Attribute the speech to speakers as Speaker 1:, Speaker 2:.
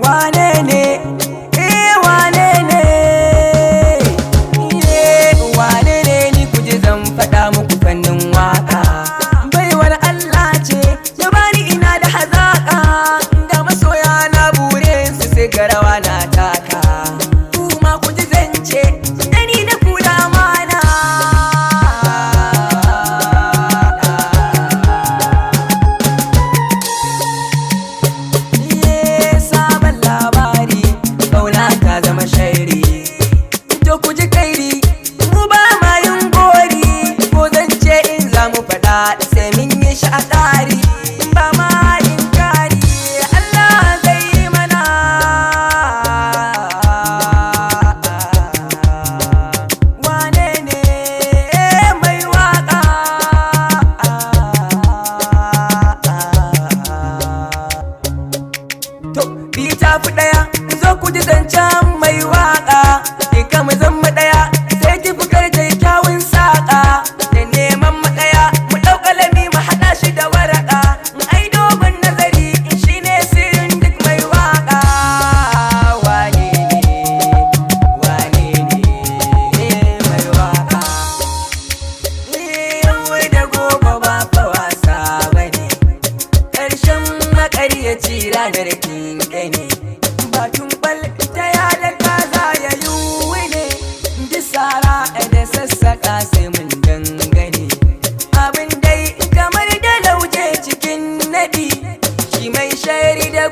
Speaker 1: wane ne wane ne wane ne ni kuje zan faɗa muku fannin waka baiwar Allah ce ya bani ina da hazaka ga masoya na bure su sai garawa na taka kuma kuje zance dani da kula mana sabon labari kauna ta zama shairi to kuje kairi mu ba ma yin gori ko zance in za mu faɗa sai min yi shi a tsari ba ma yin kari Allah zai yi mana wane ne mai waka to bi ta fi ɗaya zo ku ji zancen mai waka ka mu zama ɗaya sai ki fikar da kyawun saƙa da neman matsaya mu ɗau ƙalami mu haɗa shi da waraka ai dogon nazari shi ne sirrin duk mai waka wane ne mai waka yau da gobe ba fa wasa bane ƙarshen maƙaryaci ranar kinke ne batun bal ta yada kaza ya yiwu ne disara da sassaka sai mun dangane abin dai kamar da lauje cikin naɗi shi mai shari da